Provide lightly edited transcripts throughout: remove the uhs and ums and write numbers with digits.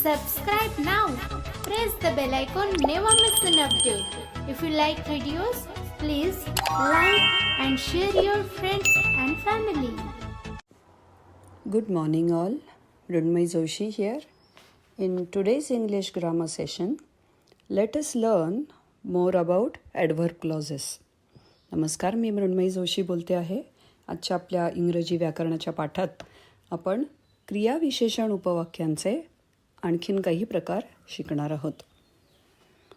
Subscribe now. Press the bell icon. Never miss an update. If you like videos, please like and share your friends and family. Good morning all. Mrunmayee Joshi here. In today's English grammar session, let us learn more about adverb clauses. नमस्कार, मी मृण्मयी जोशी बोलते आहे. आजच्या आपल्या इंग्रजी व्याकरणाच्या पाठात आपण क्रियाविशेषण उपवाक्यांचे आणखीन काही प्रकार शिकणार आहोत.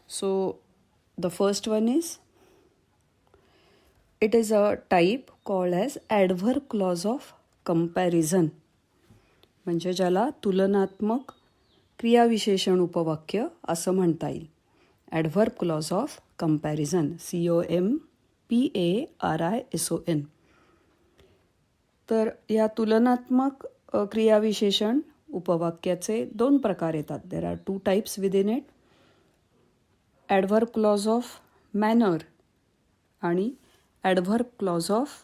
So the first one is it is a type called as adverb clause of comparison, म्हणजे ज्याला तुलनात्मक क्रियाविशेषण उपवाक्य असं म्हणता येईल. Adverb clause of comparison, COMPARISON. तर या तुलनात्मक क्रियाविशेषण उपवाक्याचे दोन प्रकार येतात. There are two types within it. Adverb clause of manner आणि adverb clause of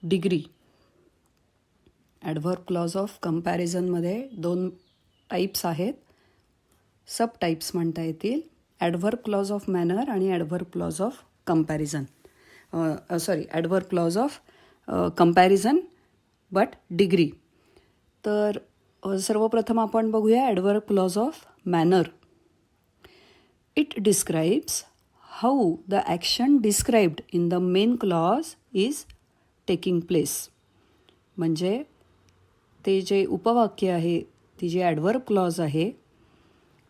degree. Adverb clause of कंपॅरिझनमध्ये दोन टाईप्स आहेत, सब टाईप्स म्हणता येतील. ॲडव्हर्ब क्लॉज ऑफ मॅनर आणि adverb clause of comparison. Adverb clause of comparison but degree. तर सर्वप्रथम आपण बघूया adverb clause of manner. It describes how the action described in the main clause is taking place. म्हणजे ते जे उपवाक्य आहे, ती जी ॲडव्हर्ब क्लॉज आहे,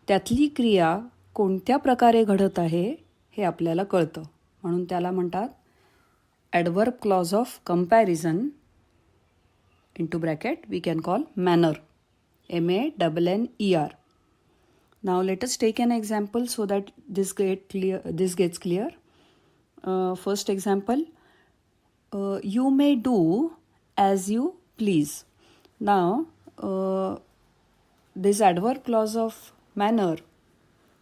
त्यातली क्रिया कोणत्या प्रकारे घडत आहे हे आपल्याला कळतं. म्हणून त्याला म्हणतात adverb clause of comparison. into bracket we can call manner, MANNER. Now let us take an example so that this gets clear. First example, you may do as you please. Now this adverb clause of manner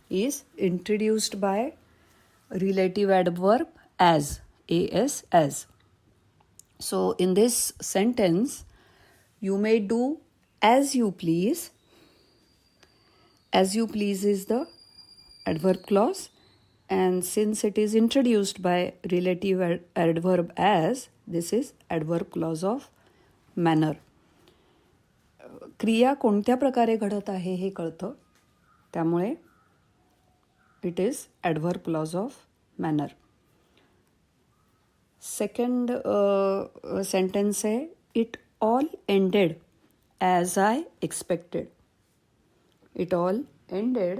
is introduced by relative adverb as, as. So in this sentence, you may do as you please. As you please is the adverb clause, and since it is introduced by relative adverb as, this is adverb clause of manner. क्रिया कोणत्या प्रकारे घडत आहे हे कळतं, त्यामुळे it is adverb clause of manner. Second sentence आहे, it all ended as I expected. It all ended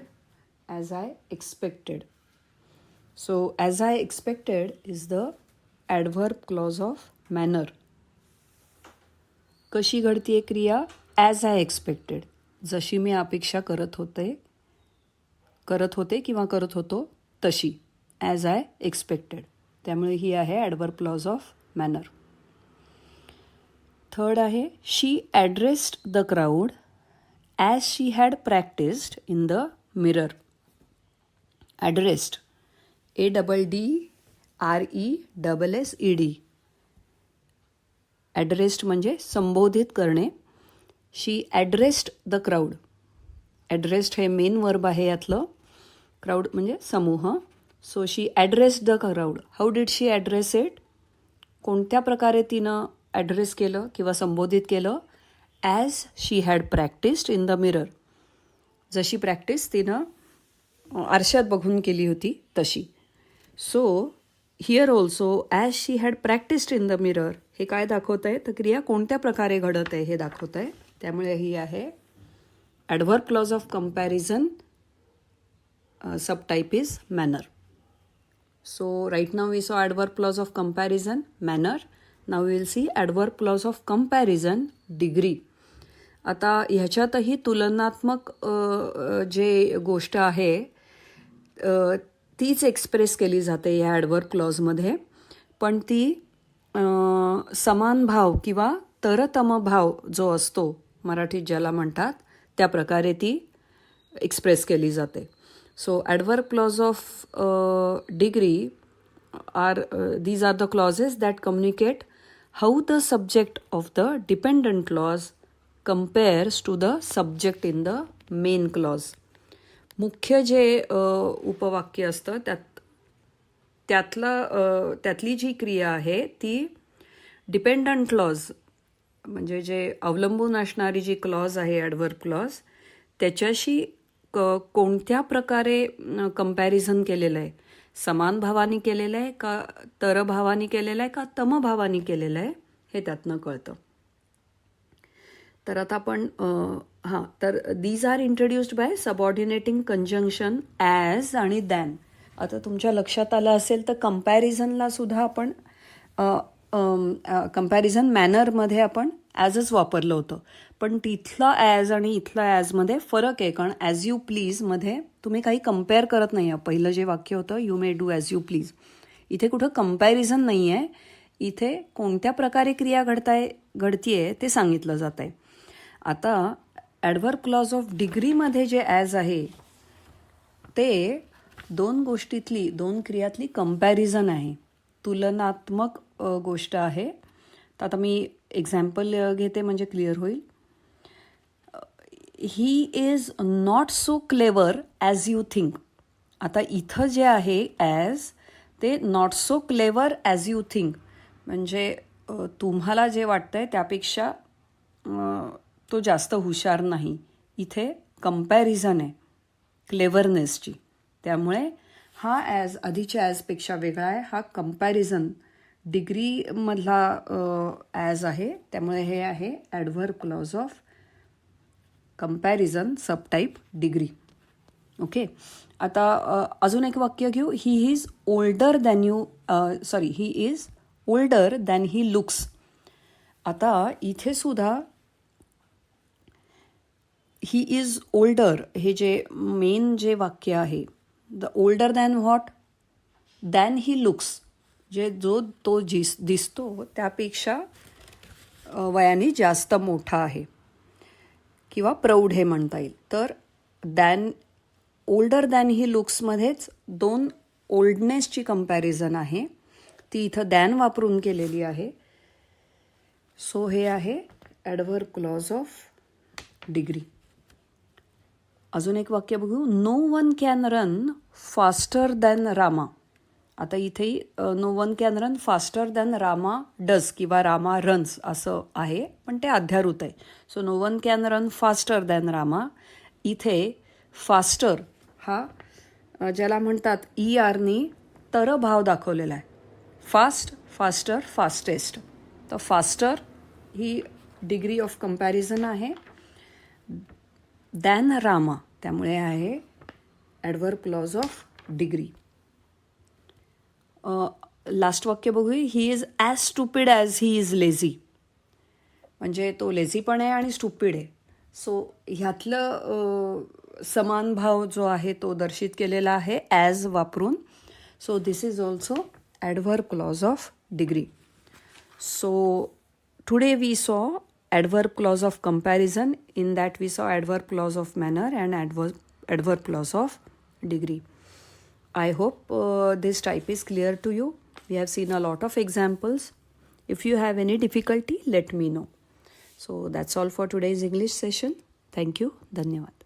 as I expected. So as I expected is the adverb clause of manner. कशी घडतीये क्रिया? ॲज आय एक्सपेक्टेड, जशी मी अपेक्षा करत होते किंवा करत होतो तशी, ॲज आय एक्सपेक्टेड. त्यामुळे ही आहे adverb clause of manner. Third आहे, she addressed the crowd as she had practised in the mirror. Addressed, ADDRESSED. Addressed म्हणजे संबोधित करणे. शी ॲड्रेस्ड द क्राऊड. ॲड्रेस्ड हे मेन वर्ब आहे यातलं. क्राऊड म्हणजे समूह. So she addressed the crowd. How did she address it? कोणत्या प्रकारे तिनं ॲड्रेस केलं किंवा संबोधित केलं? As she had practised in the mirror. जशी प्रॅक्टिस तिनं आरशात बघून केली होती तशी. So here also as she had practised in the mirror हे काय दाखवत आहे? तर क्रिया कोणत्या प्रकारे घडत आहे हे दाखवत आहे. त्यामुळे ही आहे adverb clause of comparison. सबटाईप is manner. So right now we saw adverb clause of comparison, manner. Now we will see adverb clause of comparison, degree. आता ह्याच्यातही तुलनात्मक जे गोष्ट आहे तीच एक्सप्रेस केली जाते या ॲडवर्ब क्लॉजमध्ये, पण ती समान भाव किंवा तरतम भाव जो असतो मराठीत ज्याला म्हणतात त्या प्रकारे ती एक्सप्रेस केली जाते. So adverb clause of degree these are the clauses that communicate how the subject of the dependent clause compares to the subject in the main clause. मुख्य जे उपवाक्य असतं त्यातली जी क्रिया आहे ती डिपेंडंट क्लॉज म्हणजे जे अवलंबून असणारी जी क्लॉज आहे ॲडव्हर्ब क्लॉज त्याच्याशी कोणत्या प्रकारे कंपॅरिझन केलेलं आहे, समान भावाने केलेलं आहे का तरभावाने केलेलं आहे का तमभावाने केलेलं आहे हे त्यातनं कळतं. तर आता आपण तर these are introduced by subordinating conjunction as आणि दॅन. आता तुमच्या लक्षात आलं असेल तर कंपॅरिझनला सुद्धा आपण कंपॅरिझन मॅनरमध्ये आपण ॲजच वापरलं होतं, पण तिथला ॲज आणि इथला ॲजमध्ये फरक आहे. कारण ॲज यू प्लीजमध्ये तुम्ही काही कम्पेअर करत नाही आहे. पहिलं जे वाक्य होतं you may do as you please, इथे कुठं कंपॅरिझन नाही आहे. इथे कोणत्या प्रकारे क्रिया घडतीये ते सांगितलं जात आहे. आता ॲडव्हर्ब क्लॉज ऑफ डिग्रीमध्ये जे ॲज आहे ते दोन क्रियातली कंपॅरिझन आहे, तुलनात्मक गोष्ट आहे. तर आता मी एक्झाम्पल घेते म्हणजे क्लिअर होईल. He is not so clever as you think. आता इथं जे आहे ॲज ते not so clever as you think म्हणजे तुम्हाला जे वाटतंय त्यापेक्षा तो जास्त हुशार नाही. इथे कंपॅरिझन आहे क्लेवरनेसची, त्यामुळे हा ॲज आधीच्या ॲजपेक्षा वेगळा आहे. हा कंपॅरिझन डिग्रीमधला ॲज आहे, त्यामुळे हे आहे adverb clause of comparison सबटाईप degree. Okay, आता अजून एक वाक्य घेऊ. He is older than he looks. आता इथे सुद्धा ही इज ओल्डर हे जे मेन जे वाक्य आहे, the older than what, than he looks, तो दिसतो त्यापेक्षा वयाने जास्त मोठा आहे किंवा प्रौढ हे म्हणता येईल. तर ओल्डर दॅन ही लुक्समध्येच दोन ओल्डनेसची कंपॅरिझन आहे, ती इथं दॅन वापरून केलेली आहे. सो हे आहे ॲडव्हर्ब क्लॉज ऑफ डिग्री. अजून एक वाक्य बघू. No one can run faster than Rama. आता इथेही no one can run faster than Rama does किंवा रामा रन्स असं आहे, पण ते अध्यारूत आहे. So no one can run faster than Rama. इथे फास्टर हा ज्याला म्हणतात ERनी तरभाव दाखवलेला आहे. Fast, faster, fastest. तर फास्टर ही डिग्री ऑफ कंपॅरिझन आहे दॅन रामा, त्यामुळे आहे adverb clause of degree. Last वाक्य बघूया. He is as stupid as he is lazy. म्हणजे तो लेझी पण आहे आणि स्टुपिड आहे. सो ह्यातलं समान भाव जो आहे तो दर्शित केलेला आहे ॲज वापरून. So this is also adverb clause of degree. So today we saw adverb clause of comparison. In that we saw adverb clause of manner and adverb clause of degree. I hope this type is clear to you. We have seen a lot of examples. If you have any difficulty, let me know. So that's all for today's English session. Thank you. Dhanyavad.